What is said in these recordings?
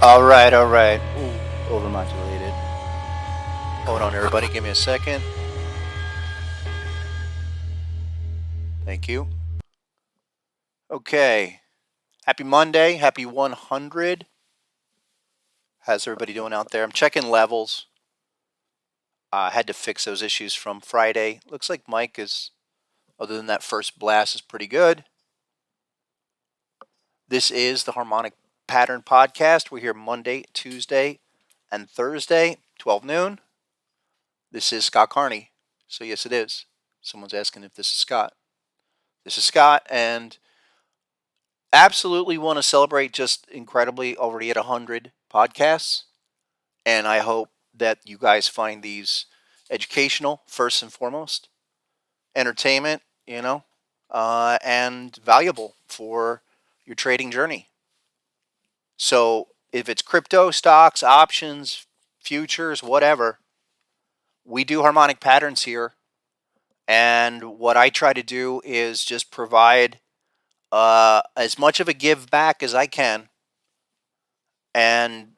All right, all right. Ooh, overmodulated. Hold on, everybody. Give me a second. Thank you. Okay. Happy Monday. Happy 100. How's everybody doing out there? I'm checking levels. I had to fix those issues from Friday. Looks like Mike is, other than that first blast, is pretty good. This is the Harmonic Pattern Podcast. We're here Monday, Tuesday, and Thursday, 12 noon. This is Scott Carney. So, yes, it is. Someone's asking if this is Scott. This is Scott, and absolutely want to celebrate just incredibly already at 100 podcasts. And I hope that you guys find these educational, first and foremost, entertainment, and valuable for your trading journey. So if it's crypto, stocks, options, futures, whatever, we do harmonic patterns here. And what I try to do is just provide as much of a give back as I can, and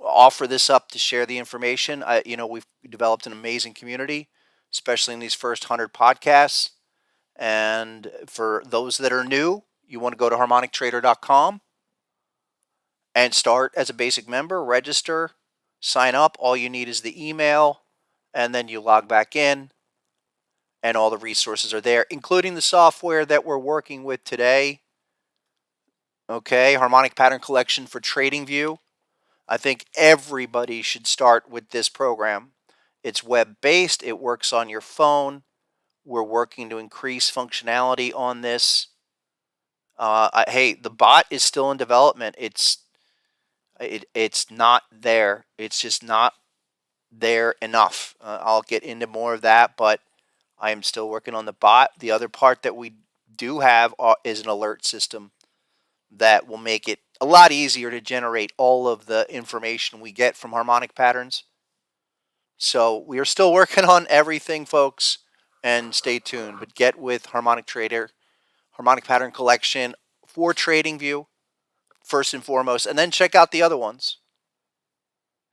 offer this up to share the information. We've developed an amazing community, especially in these first 100 podcasts. And for those that are new, you want to go to harmonictrader.com and start as a basic member, register, sign up. All you need is the email, and then you log back in, and all the resources are there, including the software that we're working with today. Okay, Harmonic Pattern Collection for TradingView. I think everybody should start with this program. It's web-based. It works on your phone. We're working to increase functionality on this. Hey, the bot is still in development. It's not there. It's just not there enough. I'll get into more of that, but I am still working on the bot. The other part that we do have is an alert system that will make it a lot easier to generate all of the information we get from harmonic patterns. So we are still working on everything, folks, and stay tuned. But get with Harmonic Trader, Harmonic Pattern Collection for TradingView, first and foremost, and then check out the other ones.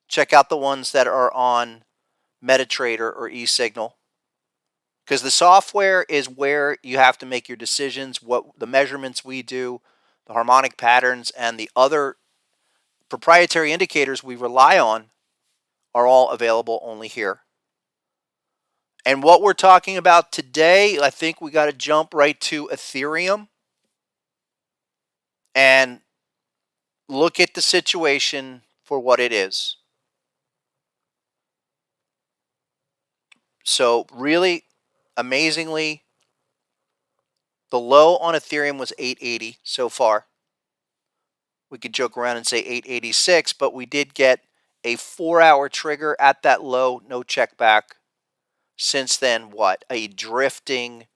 Check out the ones that are on MetaTrader or eSignal, because the software is where you have to make your decisions. What the measurements we do, the harmonic patterns, and the other proprietary indicators we rely on are all available only here. And what we're talking about today, I think we got to jump right to Ethereum and look at the situation for what it is. So really, amazingly, the low on Ethereum was 880 so far. We could joke around and say 886, but we did get a 4-hour trigger at that low, no check back. Since then, what? A drifting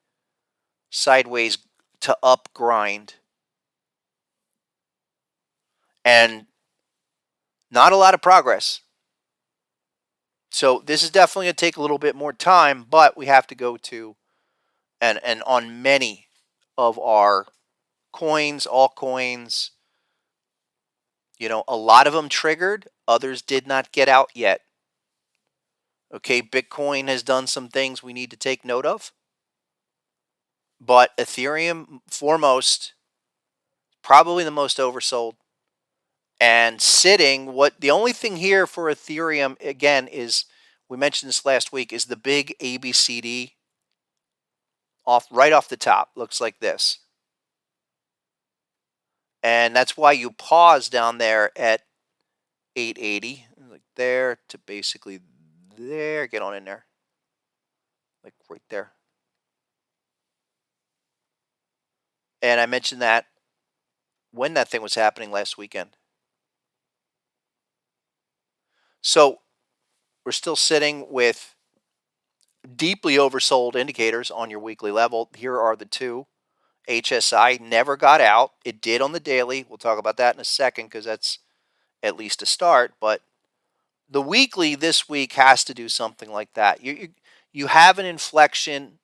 sideways to up grind. And not a lot of progress. So this is definitely going to take a little bit more time, but we have to go to, and on many of our coins, altcoins, a lot of them triggered, others did not get out yet. Okay, Bitcoin has done some things we need to take note of. But Ethereum, foremost, probably the most oversold. And sitting, the only thing here for Ethereum, again, is, we mentioned this last week, is the big ABCD right off the top. Looks like this. And that's why you pause down there at 880, like there to basically there. Get on in there, like right there. And I mentioned that when that thing was happening last weekend. So we're still sitting with deeply oversold indicators on your weekly level. Here are the two. HSI never got out. It did on the daily. We'll talk about that in a second because that's at least a start. But the weekly this week has to do something like that. You have an inflection,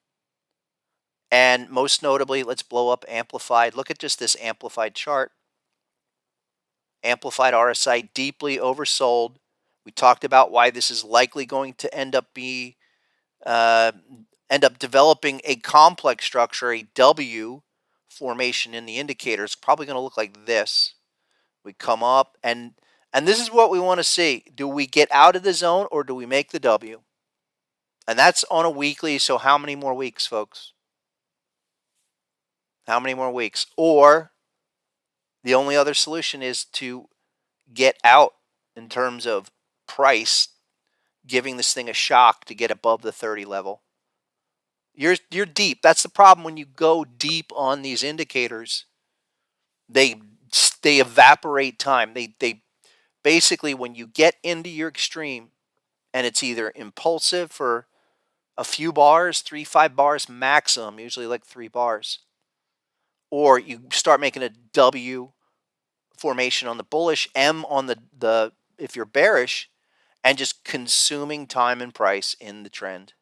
and most notably, let's blow up amplified. Look at just this amplified chart. amplified RSI deeply oversold. We talked about why this is likely going to end up developing a complex structure, a W formation in the indicator. It's probably going to look like this. We come up, and this is what we want to see. Do we get out of the zone, or do we make the W? And that's on a weekly. So how many more weeks, folks? How many more weeks? Or the only other solution is to get out in terms of price, giving this thing a shock to get above the 30 level. You're deep. That's the problem when you go deep on these indicators. They evaporate time. They basically, when you get into your extreme, and it's either impulsive for a few bars, 3-5 bars maximum, usually like 3 bars, or you start making a W formation on the bullish, M on the if you're bearish, and just consuming time and price in the trend.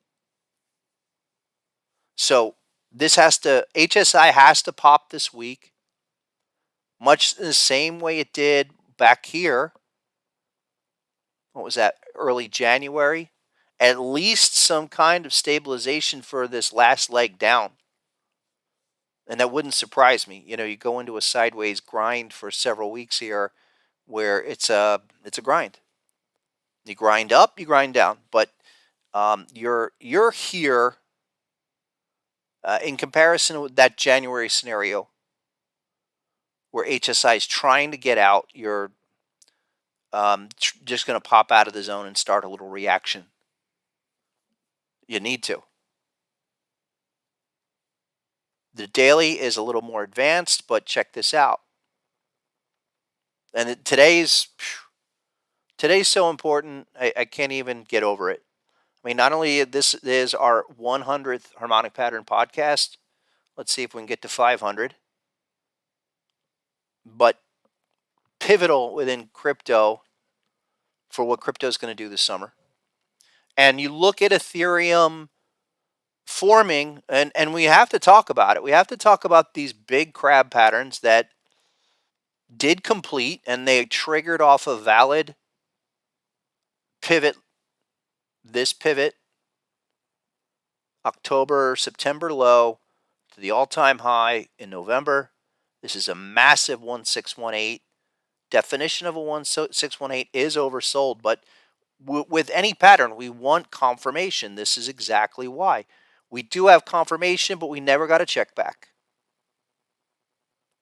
So HSI has to pop this week, much the same way it did back here. What was that? Early January. At least some kind of stabilization for this last leg down. And that wouldn't surprise me. You go into a sideways grind for several weeks here where it's a grind. You grind up, you grind down, but you're here in comparison with that January scenario where HSI is trying to get out. You're just going to pop out of the zone and start a little reaction. You need to. The daily is a little more advanced, but check this out. And today's so important, I can't even get over it. I mean, not only this is our 100th Harmonic Pattern podcast. Let's see if we can get to 500. But pivotal within crypto for what crypto is going to do this summer. And you look at Ethereum forming, and we have to talk about it. We have to talk about these big crab patterns that did complete, and they triggered off a valid pivot. This pivot, October, September low to the all-time high in November. This is a massive 1618. Definition of a 1618 is oversold, but with any pattern, we want confirmation. This is exactly why. We do have confirmation, but we never got a check back.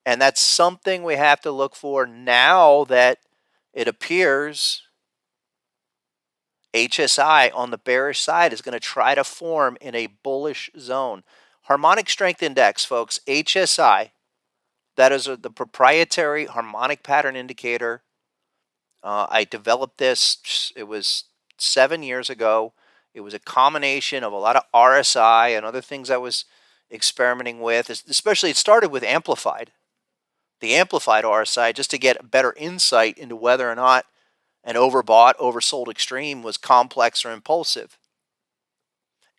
And that's something we have to look for now that it appears HSI on the bearish side is going to try to form in a bullish zone. Harmonic Strength Index, folks, HSI, that is the proprietary harmonic pattern indicator. I developed this, it was 7 years ago. It was a combination of a lot of RSI and other things I was experimenting with. Especially, it started with amplified. The amplified RSI, just to get better insight into whether or not an overbought, oversold extreme was complex or impulsive.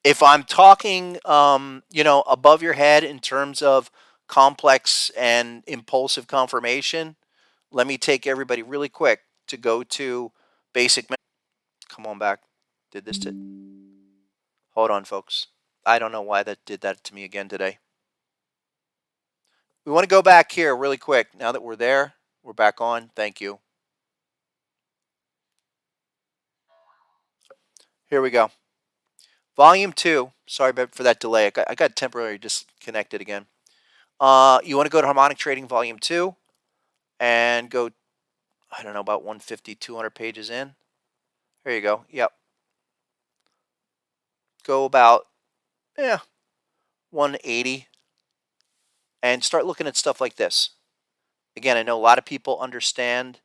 If I'm talking, above your head in terms of complex and impulsive confirmation, let me take everybody really quick to go to basic. Come on back. Did this to? Hold on, folks. I don't know why that did that to me again today. We want to go back here really quick. Now that we're there, we're back on. Thank you. Here we go. Volume 2. Sorry for that delay. I got temporarily disconnected again. You want to go to Harmonic Trading Volume 2 and go, I don't know, about 150, 200 pages in. Here you go. Yep. Go about 180 and start looking at stuff like this. Again, I know a lot of people understand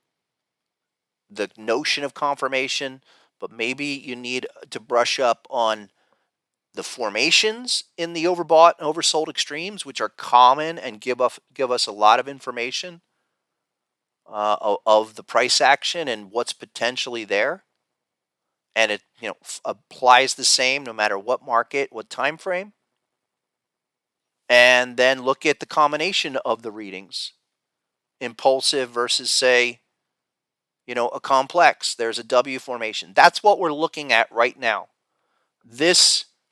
the notion of confirmation, but maybe you need to brush up on the formations in the overbought and oversold extremes, which are common and give us a lot of information of the price action and what's potentially there. And it applies the same no matter what market, what time frame. And then look at the combination of the readings. Impulsive versus, say, a complex. There's a W formation. That's what we're looking at right now. This